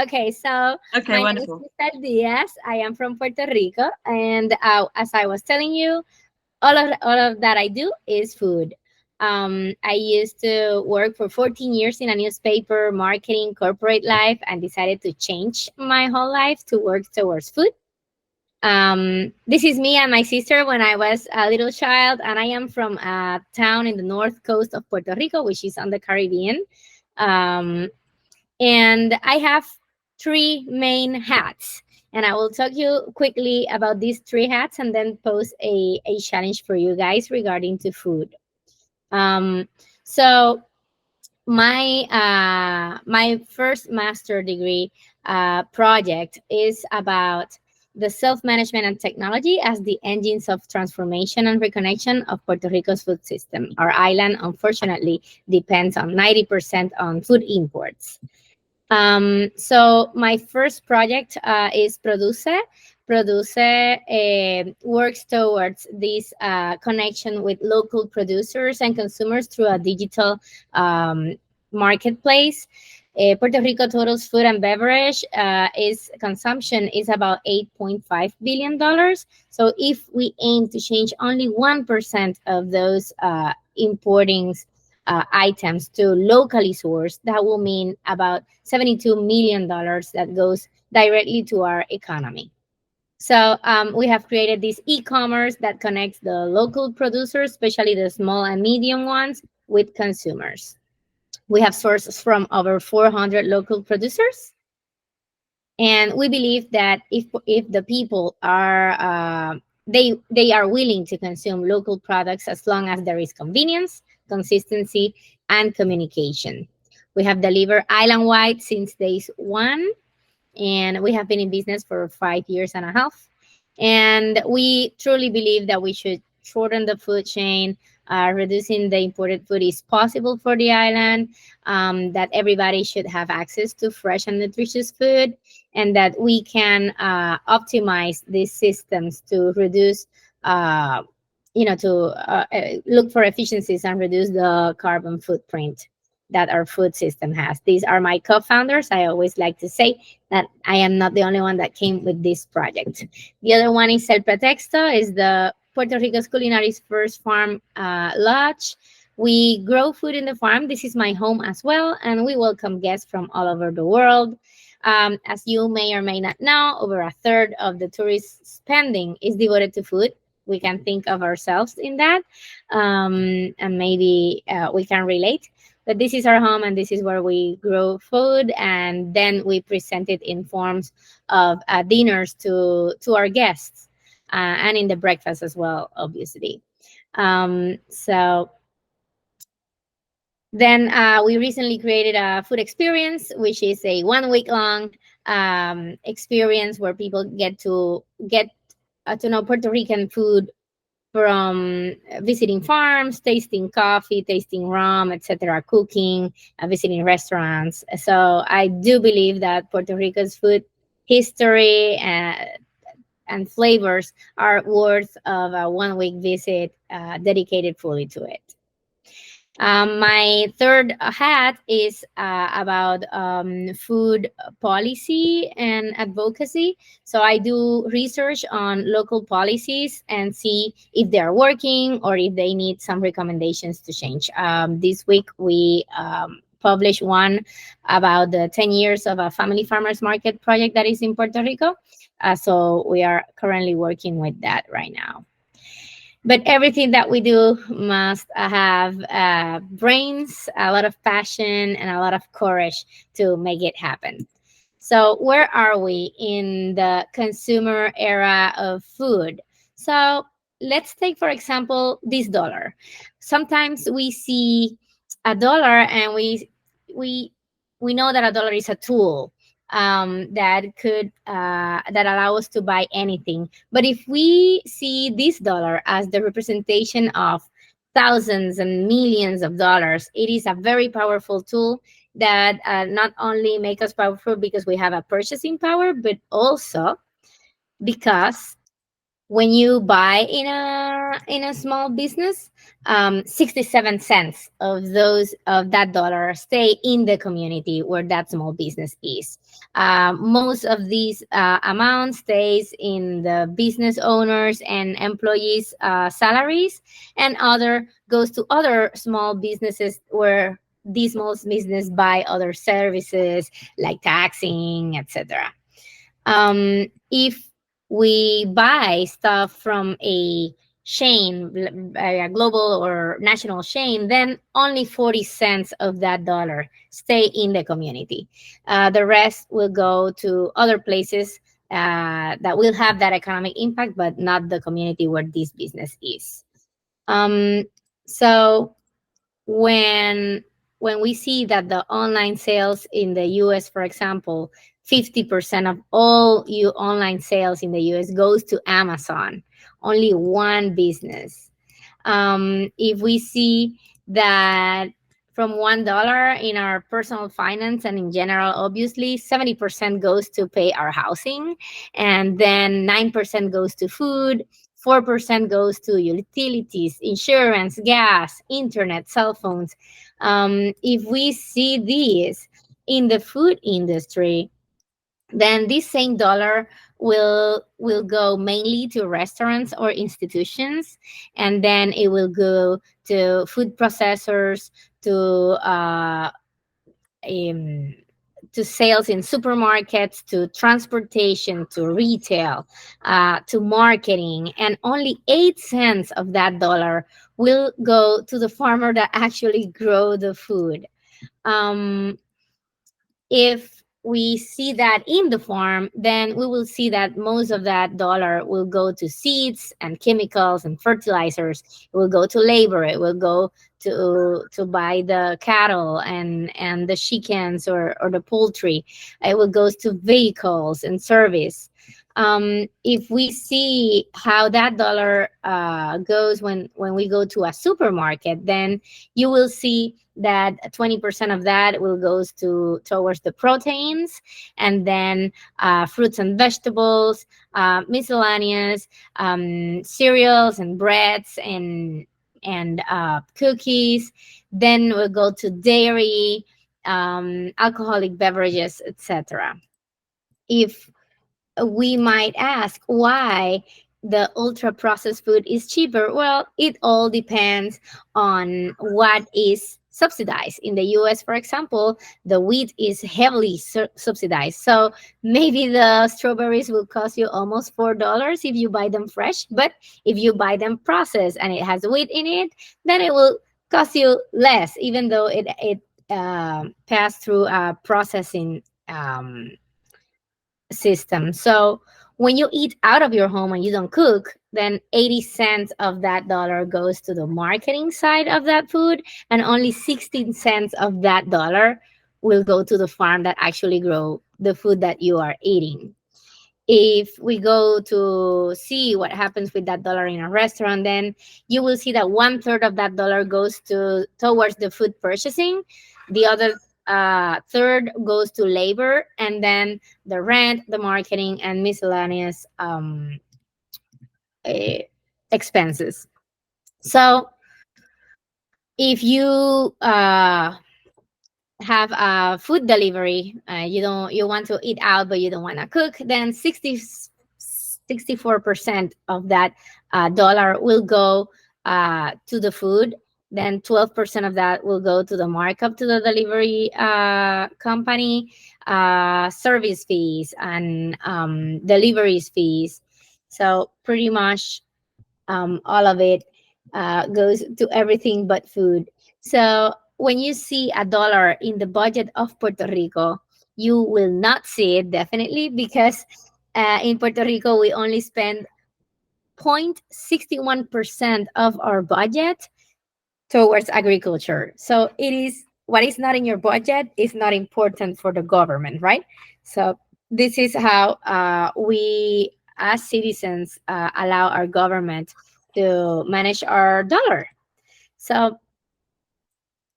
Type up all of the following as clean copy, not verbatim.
Okay, so Okay, my name is wonderful. Crystal Diaz. I am from Puerto Rico, and as I was telling you, all of that I do is food. I used to work for 14 years in a newspaper, marketing, corporate life, and decided to change my whole life to work towards food. This is me and my sister when I was a little child, and I am from a town in the north coast of Puerto Rico, which is on the Caribbean. Um, and I have three main hats. And I will talk you quickly about these three hats and then pose a challenge for you guys regarding to food. Um, so my first master degree project is about the self-management and technology as the engines of transformation and reconnection of Puerto Rico's food system. Our island, unfortunately, depends on 90% on food imports. So my first project is Produce. Produce works towards this connection with local producers and consumers through a digital marketplace. Puerto Rico total's food and beverage is consumption is about $8.5 billion. So if we aim to change only 1% of those importing items to locally sourced, that will mean about $72 million that goes directly to our economy. So we have created this e-commerce that connects the local producers, especially the small and medium ones, with consumers. We have sources from over 400 local producers, and we believe that if the people are they are willing to consume local products as long as there is convenience, consistency, and communication. We have delivered island wide since days one, and we have been in business for 5 years and a half. And we truly believe that we should shorten the food chain. Reducing the imported food is possible for the island, that everybody should have access to fresh and nutritious food, and that we can optimize these systems to reduce. Look for efficiencies and reduce the carbon footprint that our food system has. These are my co-founders. I always like to say that I am not the only one that came with this project. The other one is El Pretexto, is the Puerto Rico's culinary's first farm lodge. We grow food in the farm. This is my home as well, and we welcome guests from all over the world. As you may or may not know, over a third of the tourist spending is devoted to food. We can think of ourselves in that, and maybe we can relate. But this is our home, and this is where we grow food, and then we present it in forms of dinners to our guests, and in the breakfast as well, obviously. So then we recently created a food experience, which is a 1 week long experience where people get to know Puerto Rican food, from visiting farms, tasting coffee, tasting rum, etc., cooking, visiting restaurants. So I do believe that Puerto Rico's food history and flavors are worth of a 1 week visit dedicated fully to it. My third hat is about food policy and advocacy. So I do research on local policies and see if they are working or if they need some recommendations to change. This week we published one about the 10 years of a family farmers market project that is in Puerto Rico. So we are currently working with that right now. But everything that we do must have brains, a lot of passion, and a lot of courage to make it happen. So where are we in the consumer era of food? So let's take, for example, this dollar. Sometimes we see a dollar, and we we know that a dollar is a tool that allow us to buy anything. But if we see this dollar as the representation of thousands and millions of dollars, it is a very powerful tool that not only make us powerful because we have a purchasing power, but also because when you buy in a small business, 67 cents of those of that dollar stay in the community where that small business is. Most of these amounts stays in the business owners and employees salaries, and other goes to other small businesses where these small business buy other services like taxing, etc. If we buy stuff from a chain, a global or national chain, then only 40 cents of that dollar stay in the community. The rest will go to other places that will have that economic impact, but not the community where this business is. Um, so when we see that the online sales in the US, for example, 50% of all online sales in the US goes to Amazon, only one business. If we see that from $1 in our personal finance and in general, obviously 70% goes to pay our housing, and then 9% goes to food, 4% goes to utilities, insurance, gas, internet, cell phones. If we see these in the food industry, then this same dollar will go mainly to restaurants or institutions, and then it will go to food processors, to um, to sales in supermarkets, to transportation, to retail, to marketing, and only 8 cents of that dollar will go to the farmer that actually grow the food. um, if we see that in the farm, then we will see that most of that dollar will go to seeds and chemicals and fertilizers. It will go to labor. It will go to buy the cattle and the chickens or the poultry. It will go to vehicles and service. If we see how that dollar goes when we go to a supermarket, then you will see that 20% of that will goes to towards the proteins, and then fruits and vegetables, miscellaneous, cereals and breads and cookies. Then we'll go to dairy, alcoholic beverages, etc. If we might ask why the ultra processed food is cheaper. Well, it all depends on what is subsidized. In the US, for example, the wheat is heavily subsidized. So maybe the strawberries will cost you almost $4 if you buy them fresh. But if you buy them processed and it has wheat in it, then it will cost you less, even though it passed through a processing system. So when you eat out of your home and you don't cook, then 80 cents of that dollar goes to the marketing side of that food, and only 16 cents of that dollar will go to the farm that actually grow the food that you are eating. If we go to see what happens with that dollar in a restaurant, then you will see that 1/3 of that dollar goes to towards the food purchasing. The other third goes to labor, and then the rent, the marketing, and miscellaneous eh, expenses. So if you have a food delivery, you want to eat out but you don't want to cook, then 64% of that dollar will go to the food. Then 12% of that will go to the markup to the delivery company, service fees, and deliveries fees. So pretty much all of it goes to everything but food. So when you see a dollar in the budget of Puerto Rico, you will not see it definitely, because in Puerto Rico we only spend 0.61% of our budget towards agriculture. So it is what is not in your budget is not important for the government, right? So this is how we as citizens allow our government to manage our dollar. So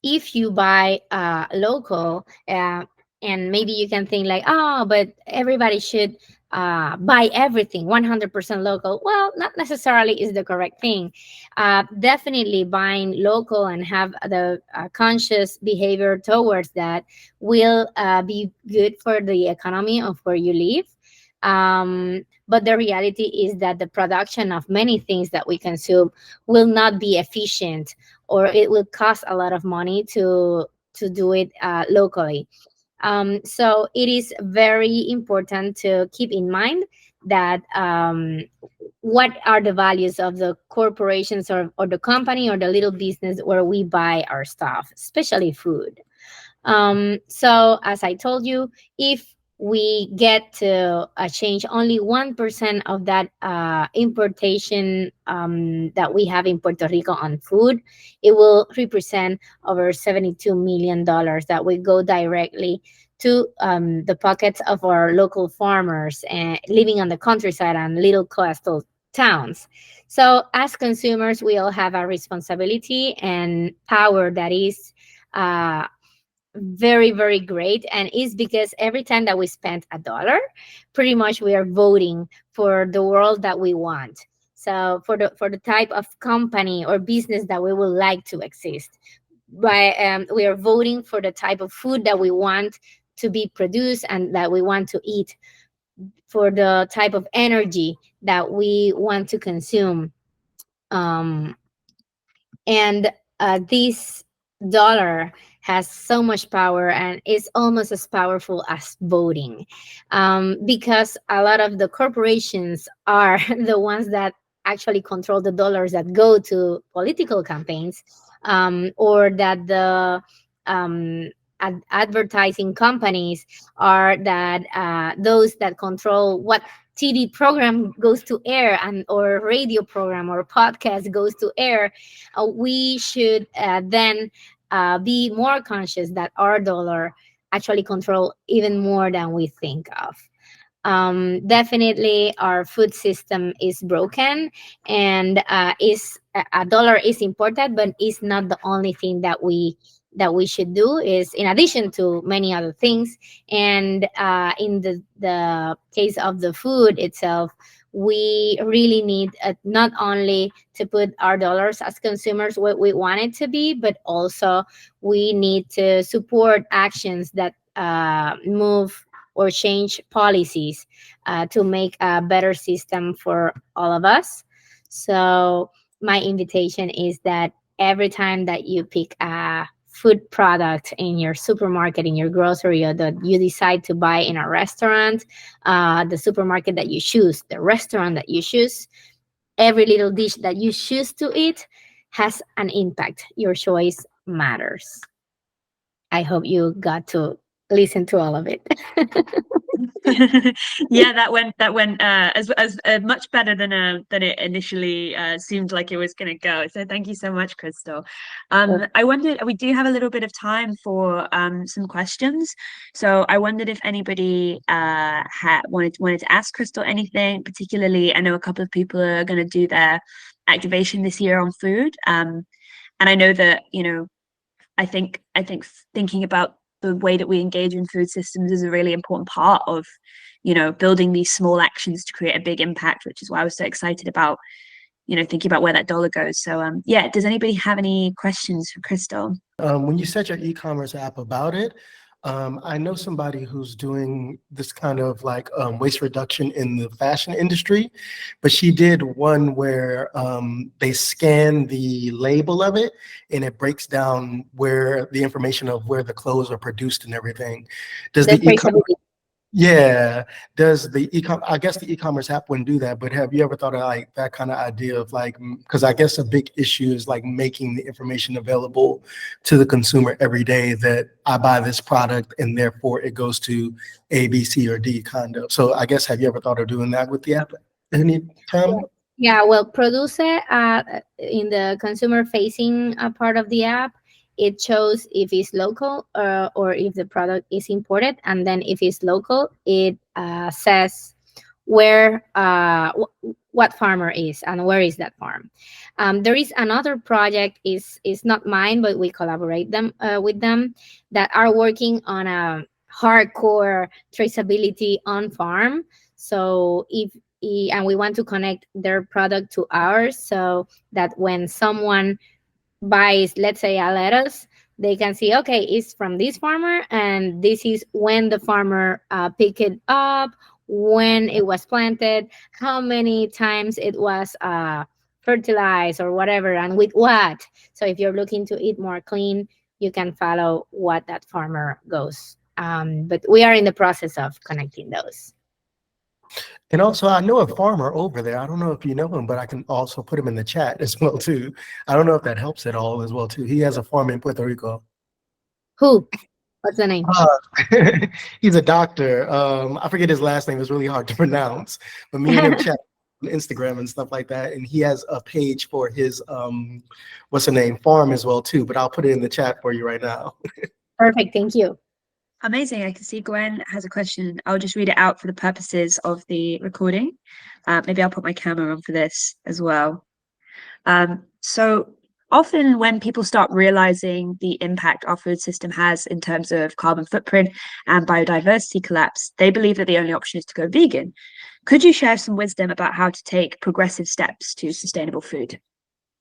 if you buy local, And maybe you can think like, oh, but everybody should buy everything 100% local. Well, not necessarily is the correct thing. Definitely buying local and have the conscious behavior towards that will be good for the economy of where you live. But the reality is that the production of many things that we consume will not be efficient, or it will cost a lot of money to do it locally. So it is very important to keep in mind that what are the values of the corporations, or the company or the little business where we buy our stuff, especially food. So as I told you, if we get to change only 1% of that importation that we have in Puerto Rico on food, it will represent over $72 million that will go directly to the pockets of our local farmers and living on the countryside and little coastal towns. So as consumers, we all have a responsibility and power that is uh, very, very great, and it's because every time that we spend a dollar, pretty much we are voting for the world that we want. So for the type of company or business that we would like to exist, by we are voting for the type of food that we want to be produced and that we want to eat, for the type of energy that we want to consume. um, and this dollar has so much power and is almost as powerful as voting, because a lot of the corporations are the ones that actually control the dollars that go to political campaigns, or that the advertising companies are that those that control what TV program goes to air, and or radio program or podcast goes to air. We should then be more conscious that our dollar actually control even more than we think of. Definitely our food system is broken, and is a dollar is important, but it's not the only thing that we should do, is in addition to many other things. And in the case of the food itself, we really need not only to put our dollars as consumers what we want it to be, but also we need to support actions that move or change policies to make a better system for all of us. So my invitation is that every time that you pick a food product in your supermarket, in your grocery, or that you decide to buy in a restaurant, the supermarket that you choose, the restaurant that you choose, every little dish that you choose to eat has an impact. Your choice matters. I hope you got to listen to all of it. Yeah, that went as much better than it initially seemed like it was going to go. So thank you so much, Crystal. I wondered, we do have a little bit of time for some questions. So I wondered if anybody had wanted to ask Crystal anything, particularly. I know a couple of people are going to do their activation this year on food. And I know that, I think thinking about the way that we engage in food systems is a really important part of, building these small actions to create a big impact, which is why I was so excited about, thinking about where that dollar goes. So yeah, does anybody have any questions for Crystal? When you set your e-commerce app about it, I know somebody who's doing this kind of like waste reduction in the fashion industry, but she did one where they scan the label of it and it breaks down where the information of where the clothes are produced and everything. Does The the e-commerce traceability. Yeah. Does the I guess the e-commerce app wouldn't do that, but have you ever thought of like that kind of idea of like, because I guess a big issue is like making the information available to the consumer every day that I buy this product and therefore it goes to A, B, C, or D kind of. So I guess have you ever thought of doing that with the app any time? Yeah, well, Produce in the consumer facing part of the app, it shows if it's local or if the product is imported. And then if it's local, it says where what farmer is and where is that farm. There is another project, is not mine, but we collaborate them with them, that are working on a hardcore traceability on farm. So and we want to connect their product to ours, so that when someone buys, let's say, a lettuce, they can see, okay, it's from this farmer, and this is when the farmer picked it up, when it was planted, how many times it was fertilized or whatever, and with what. So if you're looking to eat more clean, you can follow what that farmer goes. But we are in the process of connecting those. And also, I know a farmer over there. I don't know if you know him, but I can also put him in the chat as well too. I don't know if that helps at all as well too. He has a farm in Puerto Rico. Who? What's the name? He's a doctor. I forget his last name. It's really hard to pronounce. But me and him chat on Instagram and stuff like that. And he has a page for his what's the name, farm as well too. But I'll put it in the chat for you right now. Perfect. Thank you. Amazing. I can see Gwen has a question. I'll just read it out for the purposes of the recording. Maybe I'll put my camera on for this as well. So often when people start realizing the impact our food system has in terms of carbon footprint and biodiversity collapse, they believe that the only option is to go vegan. Could you share some wisdom about how to take progressive steps to sustainable food?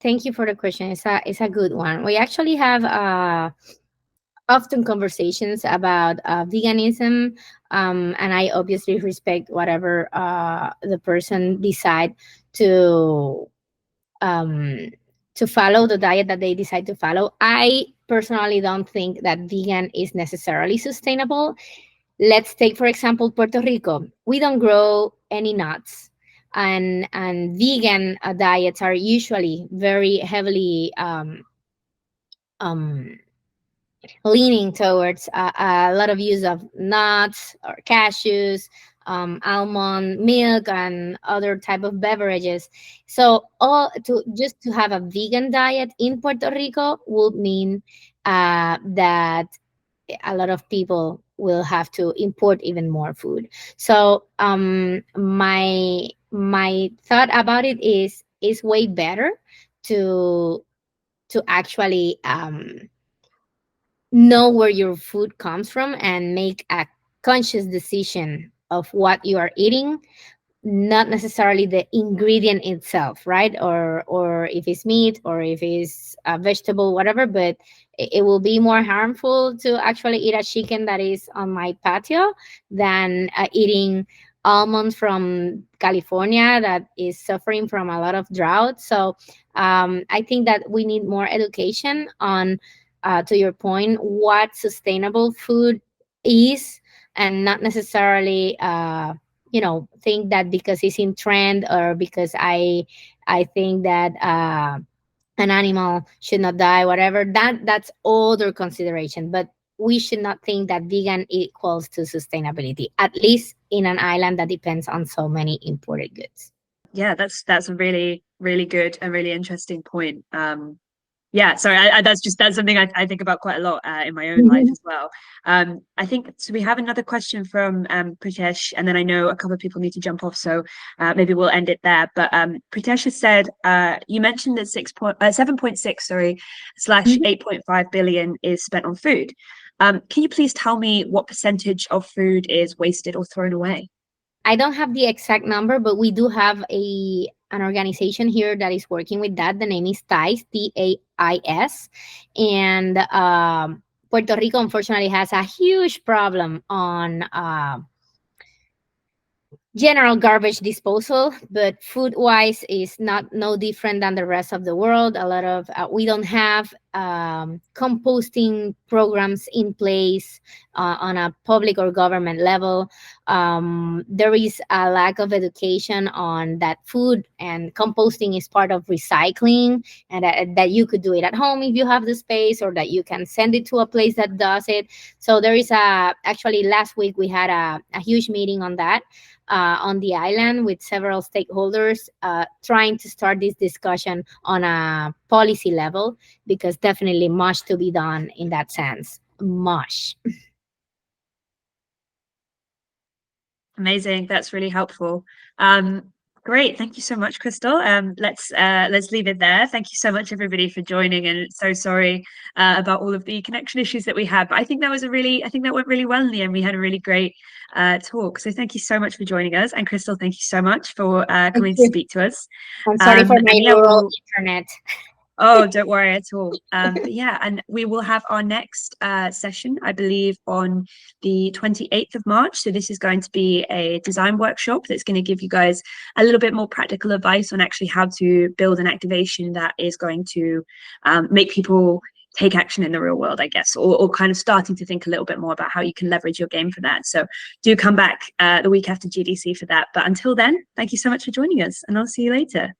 Thank you for the question. It's a good one. We actually have often conversations about veganism, and I obviously respect whatever the person decide to um, to follow, the diet that they decide to follow. I personally don't think that vegan is necessarily sustainable. Let's take, for example, Puerto Rico. We don't grow any nuts, and vegan diets are usually very heavily um, leaning towards a lot of use of nuts or cashews, almond milk, and other type of beverages. So all to just to have a vegan diet in Puerto Rico would mean that a lot of people will have to import even more food. So my thought about it is way better to actually know where your food comes from and make a conscious decision of what you are eating, not necessarily the ingredient itself, right? Or if it's meat or if it's a vegetable, whatever. But it will be more harmful to actually eat a chicken that is on my patio than eating almonds from California that is suffering from a lot of drought. So I think that we need more education on, to your point, what sustainable food is, and not necessarily think that because it's in trend, or because I think that an animal should not die, whatever, that's other consideration. But we should not think that vegan equals to sustainability, at least in an island that depends on so many imported goods. Yeah, that's a really, really good and really interesting point. Yeah, sorry, that's something I think about quite a lot in my own life as well. I think so. We have another question from Pritesh, and then I know a couple of people need to jump off, so maybe we'll end it there. But Pritesh has said you mentioned that 7.6, sorry, slash 8.5 billion is spent on food. Can you please tell me what percentage of food is wasted or thrown away? I don't have the exact number, but we do have an organization here that is working with that. The name is TAIS, TAIS, and Puerto Rico unfortunately has a huge problem on general garbage disposal, but food wise is not no different than the rest of the world. A lot of we don't have composting programs in place on a public or government level. There is a lack of education on that food and composting is part of recycling, and that you could do it at home if you have the space, or that you can send it to a place that does it. So there is actually last week we had a huge meeting on that on the island with several stakeholders, trying to start this discussion on a policy level, because definitely much to be done in that sense. Much. Amazing. That's really helpful. Great, thank you so much, Crystal. Let's leave it there. Thank you so much, everybody, for joining. And so sorry about all of the connection issues that we had, but I think that went really well in the end. We had a really great talk. So thank you so much for joining us. And Crystal, thank you so much for coming to speak to us. I'm sorry for my rural internet. Oh, don't worry at all. But yeah, and we will have our next session, I believe, on the 28th of March. So this is going to be a design workshop that's going to give you guys a little bit more practical advice on actually how to build an activation that is going to make people take action in the real world, I guess, or kind of starting to think a little bit more about how you can leverage your game for that. So do come back the week after GDC for that. But until then, thank you so much for joining us, and I'll see you later.